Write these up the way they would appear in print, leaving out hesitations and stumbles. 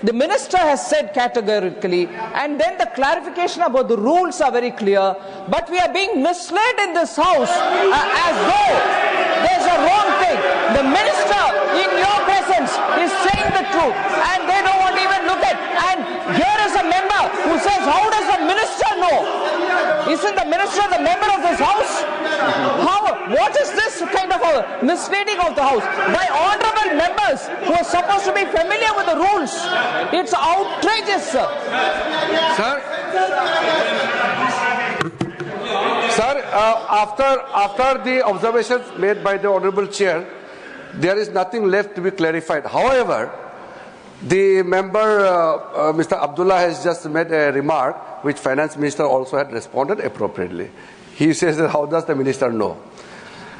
The minister has said categorically, and then the clarification about the rules are very clear, but we are being misled in this house as though there's a wrong thing. The minister in your presence is saying the truth, and they don't want to even look at. And here is a member who says, how does the minister know? Isn't the minister the member of this house? What is this kind of a misleading of the house by honorable members who are supposed to be familiar with the rules? It's outrageous, sir. Sir, after the observations made by the honorable chair, there is nothing left to be clarified. However, the member, Mr. Abdullah, has just made a remark which Finance Minister also had responded appropriately. He says that how does the minister know?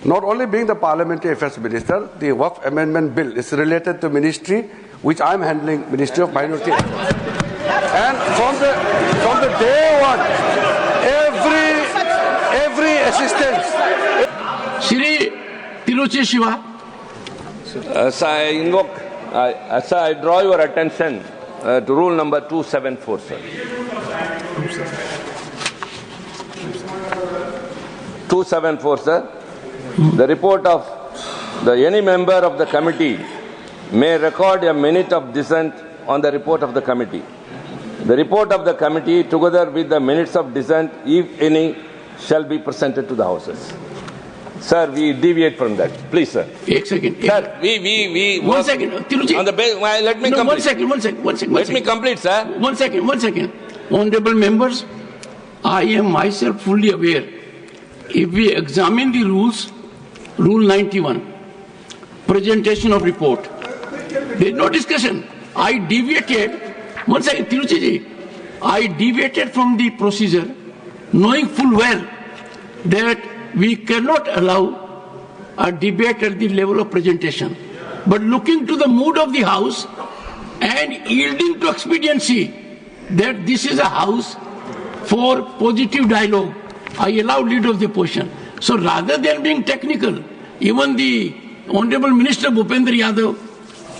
Not only being the Parliamentary Affairs Minister, the Waqf Amendment Bill is related to ministry which I am handling, Ministry of Minority Affairs. And from the day one, every assistance. Shri Tiruchi Shiva. Sir, I draw your attention to rule number 274, sir. 274, sir. The report of any member of the committee may record a minute of dissent on the report of the committee. The report of the committee, together with the minutes of dissent, if any, shall be presented to the houses. Sir, we deviate from that. Please, sir. One second. Sir, we One second. Tiruchi. On the base, let me complete. One second. Let me complete, sir. One second. Honorable members, I am myself fully aware. If we examine the rules, Rule 91, presentation of report, there is no discussion. I deviated. One second, Tiruchi ji. I deviated from the procedure, knowing full well that we cannot allow a debate at the level of presentation. But looking to the mood of the House and yielding to expediency that this is a House for positive dialogue, I allowed lead of the opposition. So rather than being technical, even the Honorable Minister Bhupendra Yadav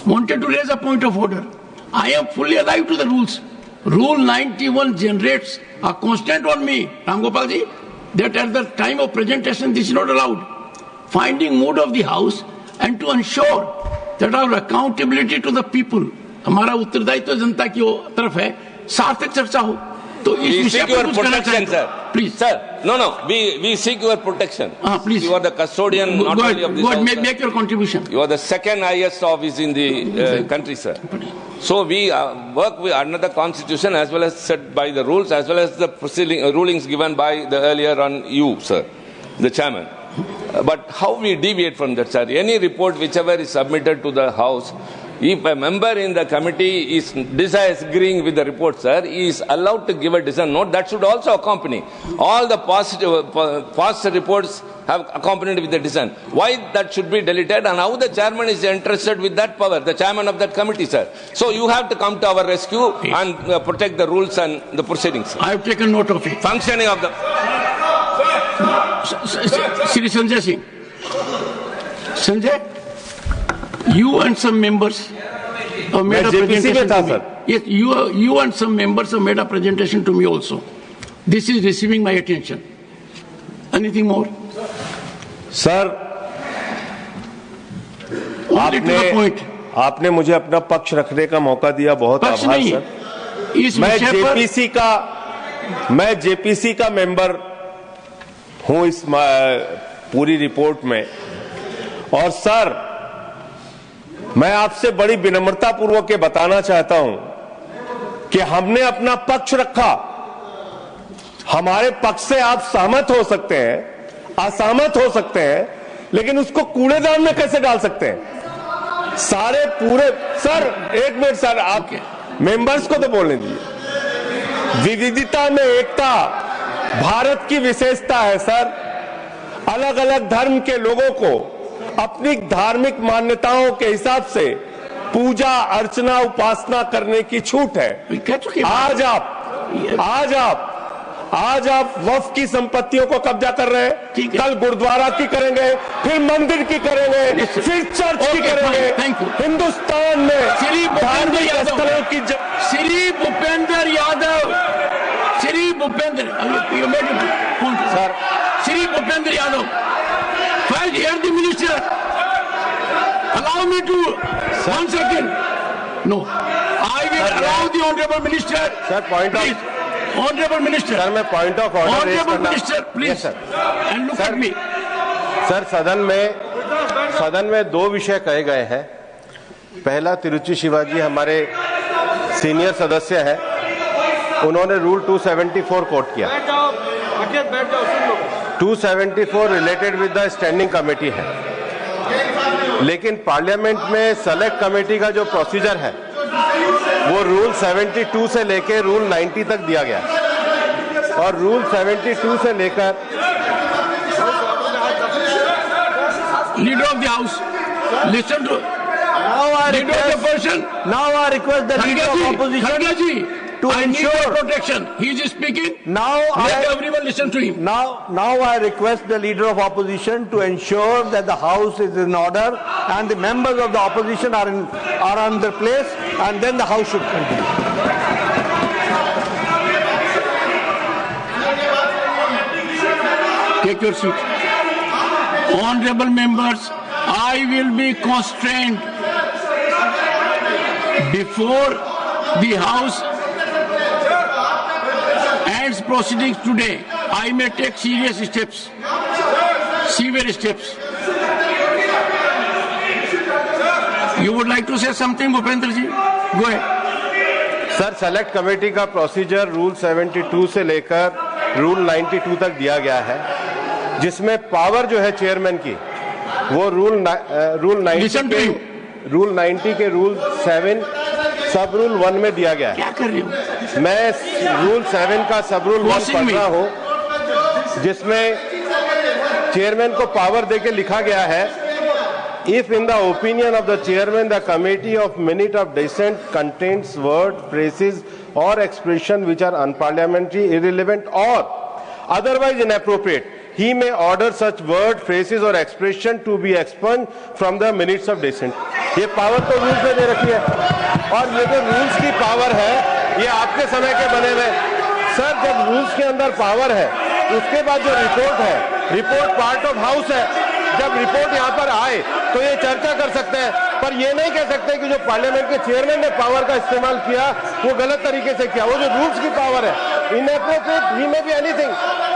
wanted to raise a point of order. I am fully alive to the rules. Rule 91 generates a constraint on me, Ram Gopal ji, that at the time of presentation this is not allowed. Finding mood of the House and to ensure that our accountability to the people, हमारा उत्तरदायित्व जनता की तरफ है, सार्थक चर्चा हो. तो इस विषय पर कुछ कहना चाहिए. Please, sir. No. We seek your protection. Please. You are the custodian not only of this house. Make your contribution. You are the second highest office in the country, sir. So we work under the constitution as well as set by the rules as well as the rulings given by the earlier on you, sir, the chairman. But how we deviate from that, sir? Any report whichever is submitted to the House, if a member in the committee is disagreeing with the report, sir, he is allowed to give a dissent note. That should also accompany. All the past reports have accompanied with the dissent. Why that should be deleted and how the chairman is interested with that power, the chairman of that committee, sir. So you have to come to our rescue and protect the rules and the proceedings. I have taken note of it. Functioning of the... Shri Sanjay Singh. Sanjay? You and some members have made a presentation to me. Yes, you and some members have made a presentation to me also. This is receiving my attention. Anything more? Sir, आपने मुझे अपना पक्ष रखने का मौका दिया, बहुत आभार सर. मैं जेपीसी का मेंबर हूं इस पूरी रिपोर्ट में. और सर, मैं आपसे बड़ी विनम्रता पूर्वक ये बताना चाहता हूं कि हमने अपना पक्ष रखा. हमारे पक्ष से आप सहमत हो सकते हैं, असहमत हो सकते हैं, लेकिन उसको कूड़ेदान में कैसे डाल सकते हैं? सारे पूरे सर, एक मिनट सर, आप मेंबर्स को तो बोलने दीजिए. विविधता में एकता भारत की विशेषता है सर. अलग अलग धर्म के लोगों को अपनी धार्मिक मान्यताओं के हिसाब से पूजा अर्चना उपासना करने की छूट है. आज आप आज आप वक्फ की संपत्तियों को कब्जा कर रहे हैं, कल गुरुद्वारा की करेंगे, फिर मंदिर की करेंगे, फिर चर्च की करेंगे। हिंदुस्तान में धार्मिक स्थलों की Shri Bhupendra Yadav, Shri Bhupendra sir, Shri Bhupendra Yadav, first hear the minister. Allow me to 1 second. No, I will allow the honorable minister. Sir, point of honorable minister. Sir, मैं point of order honorable minister, please. And look at me. Sir, सदन में दो विषय कहे गए हैं। पहला, तिरुचि शिवाजी हमारे सीनियर सदस्य हैं, उन्होंने रूल 274 कोट किया। 274 related with the standing committee है, लेकिन पार्लियामेंट में सेलेक्ट कमेटी का जो प्रोसीजर है वो रूल 72 से लेकर रूल 90 तक दिया गया, और रूल 72 से लेकर leader of the house, listen to leader of the person. Now I request the leader of opposition to ensure protection. He is speaking. Let everyone listen to him. Now I request the leader of opposition to ensure that the house is in order and the members of the opposition are on their place, and then the house should continue. Take your seat. Honorable members, I will be constrained before the House ends proceedings today. I may take serious steps, severe steps. You would like to say something, Bhupendra ji? Go ahead. Sir, select committee का procedure rule 72 से लेकर rule 92 तक दिया गया है, जिसमें power जो है चेयरमैन की वो रूल 90 के रूल 7 सब रूल 1 में दिया गया है। क्या कर रहे हो? मैं रूल 7 का सब रूल 1 पढ़ रहा हूं, जिसमें चेयरमैन को पावर देके लिखा गया है, if in the opinion of the chairman the committee of minute of dissent contains word, phrases और expression which are unparliamentary, irrelevant और otherwise inappropriate, he may order such word, phrases or expression to be expunged from the minutes of dissent. ये power तो rules में दे रखी है, और ये जो रूल्स की पावर है ये आपके समय के बने हुए। सर, जब रूल्स के अंदर पावर है, उसके बाद जो रिपोर्ट है, रिपोर्ट पार्ट ऑफ हाउस है, जब रिपोर्ट यहाँ पर आए तो ये चर्चा कर सकते हैं, पर ये नहीं कह सकते कि जो पार्लियामेंट के चेयरमैन ने पावर का इस्तेमाल किया वो गलत तरीके से किया। वो जो रूल्स की पावर है, inappropriate, he may be anything,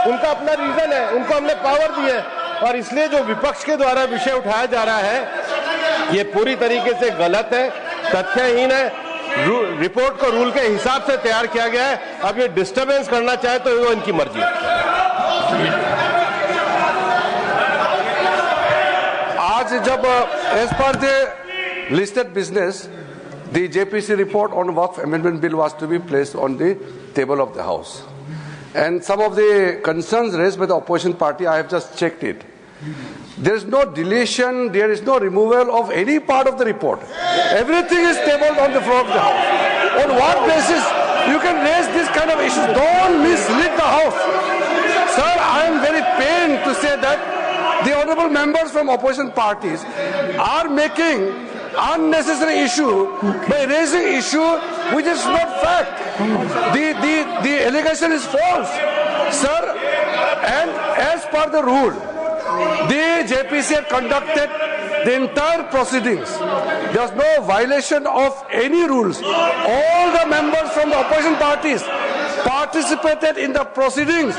उनका अपना रीजन है, उनको हमने पावर दी है, और इसलिए जो विपक्ष के द्वारा विषय उठाया जा रहा है ये पूरी तरीके से गलत है, तथ्यहीन है। रिपोर्ट को रूल के हिसाब से तैयार किया गया है। अब ये डिस्टर्बेंस करना चाहे तो वो इनकी मर्जी है। आज जब as per the listed business, the JPC report on Waqf Amendment Bill was to be placed on the table of the House. And some of the concerns raised by the opposition party, I have just checked it. There is no deletion, there is no removal of any part of the report. Everything is tabled on the floor of the House. On what basis you can raise this kind of issues? Don't mislead the House. Sir, I am very pained to say that the honorable members from opposition parties are making unnecessary issue by raising issue which is not fact. The allegation is false, sir. And as per the rule, the JPC had conducted the entire proceedings. There was no violation of any rules. All the members from the opposition parties participated in the proceedings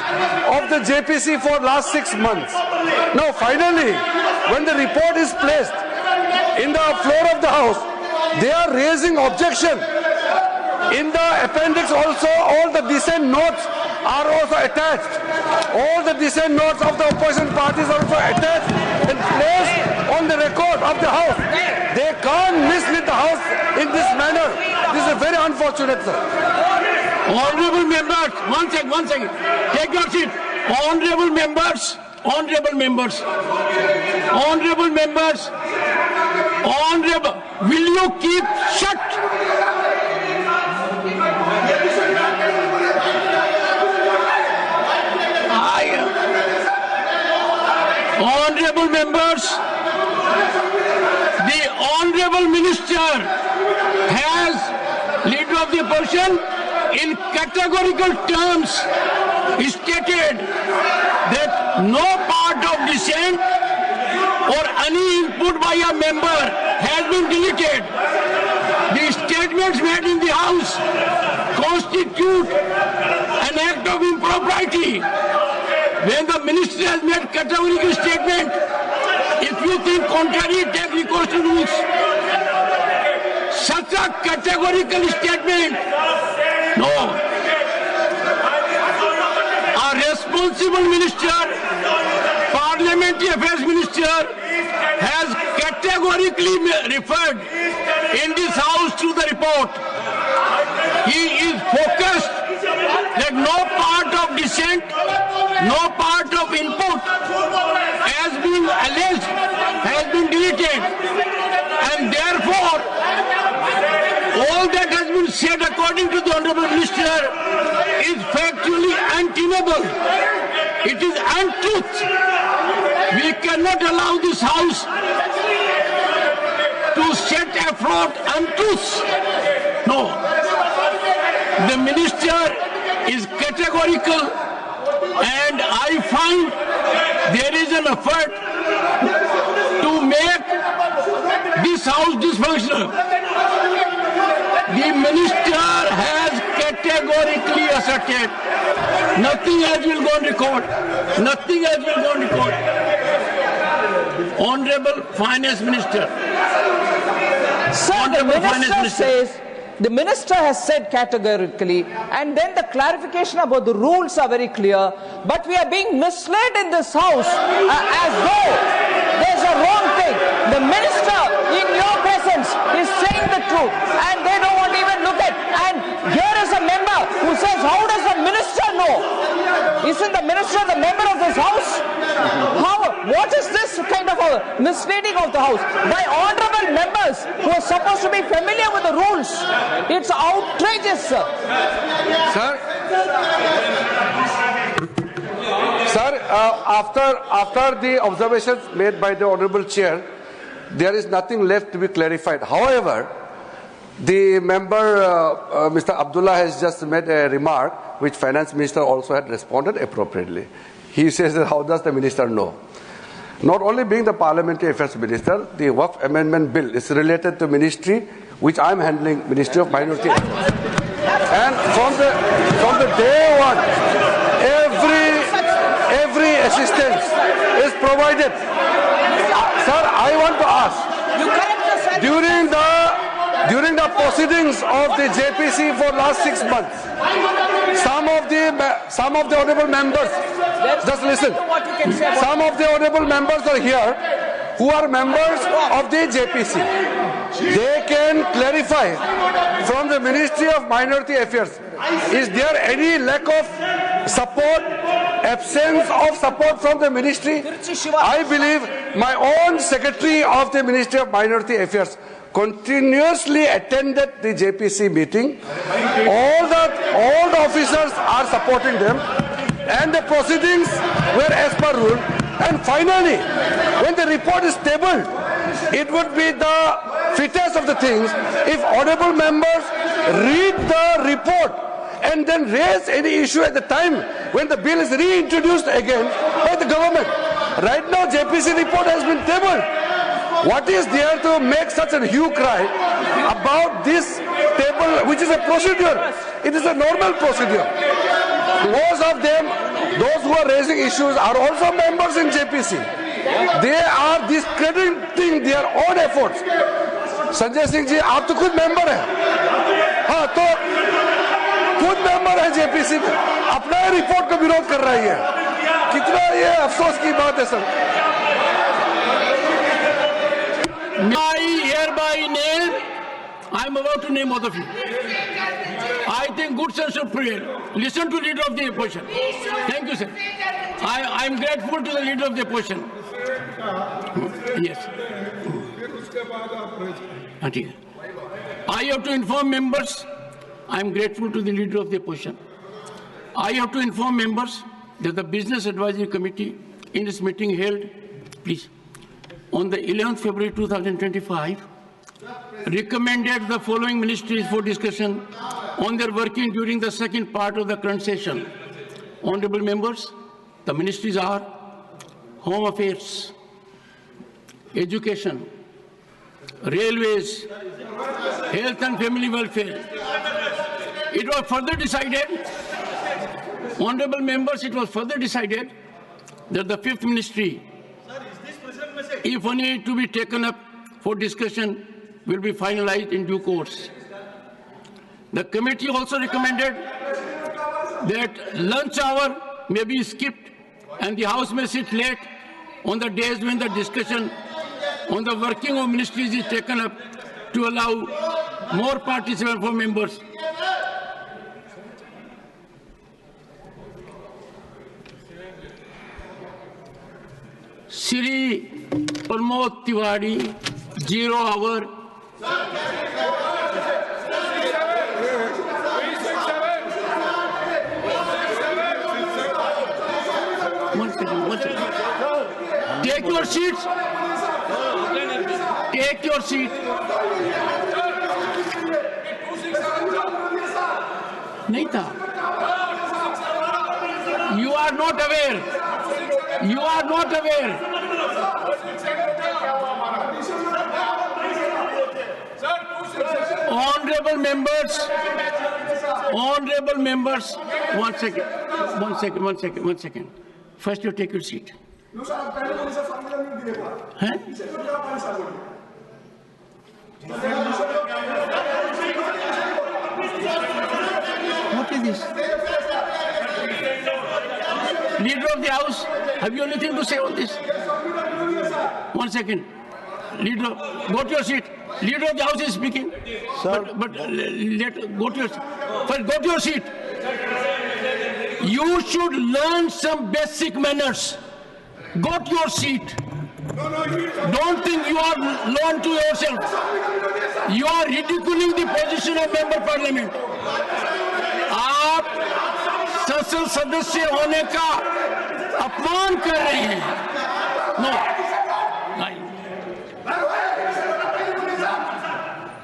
of the JPC for last 6 months. Now finally, when the report is placed in the floor of the House, they are raising objection. In the appendix also, all the dissent notes are also attached. All the dissent notes of the opposition parties are also attached and placed on the record of the House. They can't mislead the House in this manner. This is very unfortunate, sir. Honorable members, one second. Take your seat. Honorable members, will you keep shut? Honorable members, the Honorable Minister has, Leader of the Opposition, in categorical terms stated that no part of dissent or any input by a member has been deleted. The statements made in the House constitute an act of impropriety. When the minister has made categorical statement, if you think contrary, take recourse to rules. Such a categorical statement, no. A responsible minister, Parliamentary Affairs Minister, has categorically referred in this House to the report. He is focused that no part of dissent, no part of input has been alleged, has been deleted. And therefore, all that has been said according to the Honorable Minister is factually untenable. It is untruth. We cannot allow this House to set afloat untruths. No. The Minister is categorical, and I find there is an effort to make this House dysfunctional. The Minister has categorically asserted nothing else will go on record. Nothing else will go on record. Honorable Finance Minister. Sir, the Minister says, the Minister has said categorically, and then the clarification about the rules are very clear, but we are being misled in this House as though there's a wrong thing. The Minister, in your presence, is saying the truth, and they don't want to even look at. And here is a member who says, how does the Minister know? Isn't the Minister the member of this House? What is this kind of a misleading of the House? By honorable members who are supposed to be familiar with the rules. It's outrageous, sir. Sir, after the observations made by the Honorable Chair, there is nothing left to be clarified. However, the member, Mr. Abdullah, has just made a remark which Finance Minister also had responded appropriately. He says that how does the Minister know? Not only being the Parliamentary Affairs Minister, the Waqf Amendment Bill is related to ministry which I am handling, Ministry of Minority Affairs. And from the day one, every assistance is provided. Sir, I want to ask, during the proceedings of the JPC for last 6 months, some of the honourable members, just listen, some of the honourable members are here who are members of the JPC. They can clarify from the Ministry of Minority Affairs, is there any lack of support, absence of support from the ministry? I believe my own Secretary of the Ministry of Minority Affairs continuously attended the JPC meeting. All the officers are supporting them, and the proceedings were as per rule. And finally, when the report is tabled, it would be the fittest of the things if honourable members read the report and then raise any issue at the time when the bill is reintroduced again by the government. Right now, JPC report has been tabled. What is there to make such a hue cry about this table, which is a procedure? It is a normal procedure. Most of them, those who are raising issues, are also members in JPC. They are discrediting their own efforts. Sanjay Singh ji, आप तो खुद member हैं, हाँ तो खुद member है JPC में, अपना रिपोर्ट का विरोध कर रही है. कितना ये अफसोस की बात है sir. I hereby name, I am about to name all of you. I think good sense should prevail. Listen to Leader of the Opposition. Thank you, sir. I am grateful to the Leader of the Opposition. Yes. I have to inform members, I am grateful to the Leader of the Opposition. I have to inform members that the Business Advisory Committee in its meeting held please. On the 11th February 2025, recommended the following ministries for discussion on their working during the second part of the current session. Honorable members, the ministries are Home Affairs, Education, Railways, Health and Family Welfare. It was further decided, honorable members, it was further decided that the fifth ministry, if any to be taken up for discussion, will be finalized in due course. The committee also recommended that lunch hour may be skipped and the House may sit late on the days when the discussion on the working of ministries is taken up to allow more participation for members. Shri Pramod Tiwari, 0 hour. One second. Take your seats. Take your seat. Naita, you are not aware. You are not aware. Honorable members, one second. First you take your seat. Huh? What is this? Leader of the House, have you anything to say on this? 1 second. Leader, go to your seat. Leader of the House is speaking. Sir, but go to your seat. First, go to your seat. You should learn some basic manners. Go to your seat. Don't think you are known to yourself. You are ridiculing the position of member parliament. आप संसद सदस्य होने का अपमान कर रहे हैं. No.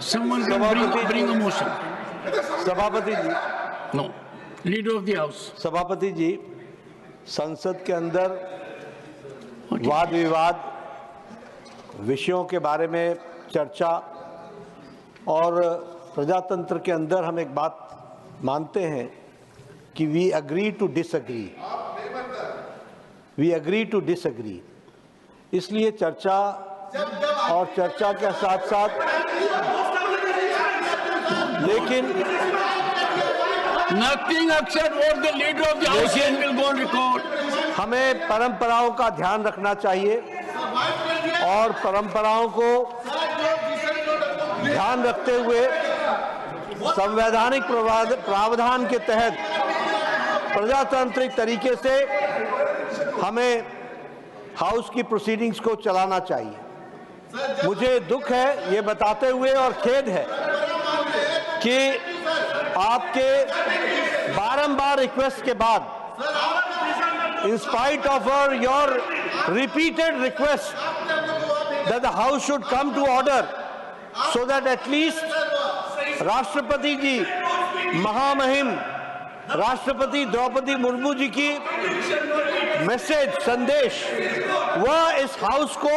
Someone can bring a motion. सभापति जी. No. Leader of the House. सभापति जी, संसद के अंदर वाद विवाद, विषयों के बारे में चर्चा और प्रजातंत्र के अंदर हम एक बात मानते हैं कि वी अग्री टू डिसएग्री. इसलिए चर्चा और चर्चा के साथ साथ लेकिन Nothing except what the leader of the House will go on record. हमें परंपराओं का ध्यान रखना चाहिए और परंपराओं को ध्यान रखते हुए संवैधानिक प्रावधान के तहत प्रजातांत्रिक तरीके से हमें हाउस की प्रोसीडिंग्स को चलाना चाहिए. मुझे दुख है ये बताते हुए और खेद है कि आपके बारंबार रिक्वेस्ट के बाद, in spite of your repeated request that the House should come to order so that at least राष्ट्रपति जी, महामहिम राष्ट्रपति द्रौपदी मुर्मू जी की मैसेज, संदेश, वह इस हाउस को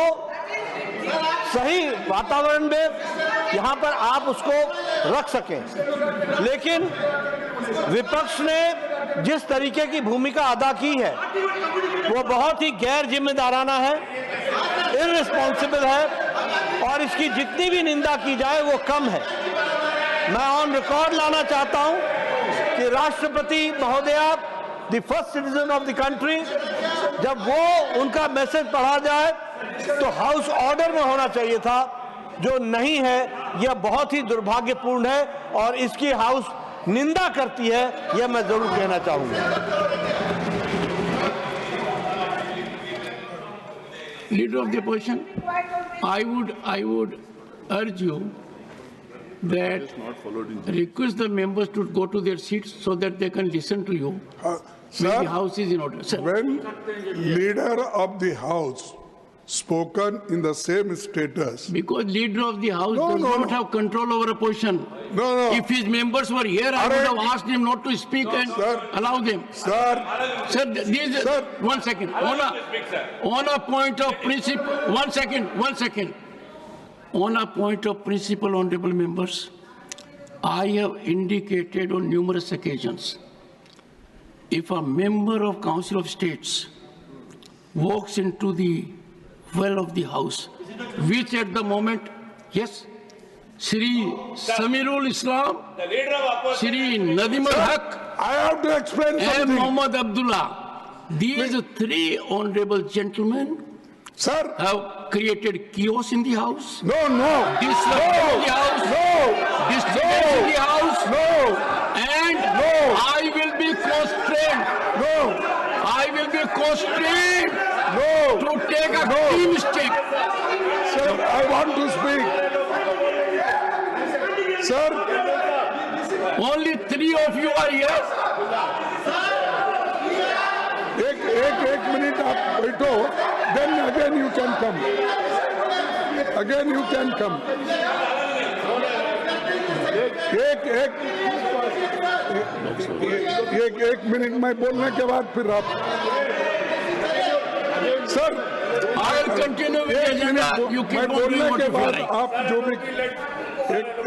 सही वातावरण में यहाँ पर आप उसको रख सकें. लेकिन विपक्ष ने जिस तरीके की भूमिका अदा की है वो बहुत ही गैर जिम्मेदाराना है, इररिस्पॉन्सिबल है और इसकी जितनी भी निंदा की जाए वो कम है. मैं ऑन रिकॉर्ड लाना चाहता हूं कि राष्ट्रपति महोदया, the first citizen of the country, जब वो उनका मैसेज पढ़ा जाए तो हाउस ऑर्डर में होना चाहिए था, जो नहीं है. यह बहुत ही दुर्भाग्यपूर्ण है और इसकी हाउस निंदा करती है, यह मैं जरूर कहना चाहूंगा. Leader of the opposition, I would urge you that request the members to go to their seats so that they can listen to you when Sir, the House is in order. Sir. when leader of the House spoken in the same status. Because leader of the house No, does no, not no. have control over opposition. No. If his members were here, I would have asked him not to speak and Sir. allow them. Sir, Sir, these, Sir. 1 second. On a point of principle, 1 second. On a point of principle, honorable members, I have indicated on numerous occasions, if a member of Council of States walks into the well of the house, which at the moment, yes, Shri Samirul Islam, Shri Nadim al-Haq, I have to explain and something. Muhammad Abdullah, these three honorable gentlemen Sir, have created chaos in the house, no. disruption in the house, disturbance in the house, and I will be constrained to take a team step. Sir, I want to speak. Sir, Only three of you are here. एक minute आप बैठो, then again you can come. Again you can come. एक मिनट में बोलने के बाद फिर आप sir I will continue with the agenda. You मैं keep on बोलने doing what के you feel बाद like. आप जो भी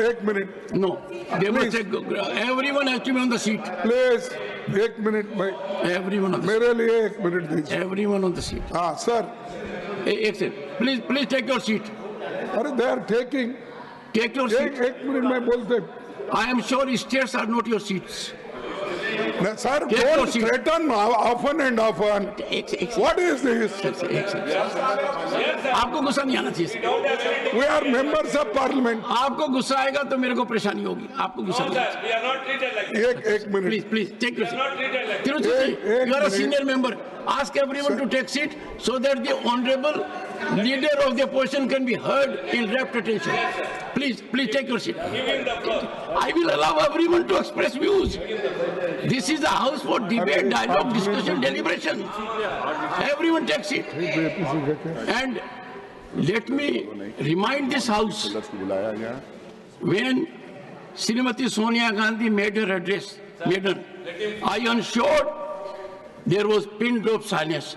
एक minute No, they must take, everyone has to be on the seat. Please एक मिनट में Everyone on the मेरे लिए एक मिनट seat. दीजिए Everyone on the seat. हाँ sir Excellent. Please take your seat. अरे they are taking Take your seat. एक मिनट में बोलते I am sure states are not your seats. Sir Take your don't seat. Threaten often and often what is this आपको गुस्सा नहीं आना चाहिए। We are members of parliament आपको गुस्सा आएगा तो मेरे को परेशानी होगी। आपको गुस्सा नहीं आना चाहिए। एक minute Please take your seat. Tiruchiti, you are a senior member. Ask everyone to take seat so that the honorable leader of the opposition can be heard in rapt attention. Please take your seat. I will allow everyone to express views. This is a house for debate, dialogue, discussion, deliberation. Everyone take seat. And let me remind this house, when Srimati Sonia Gandhi made her address, I ensured there was pin drop silence.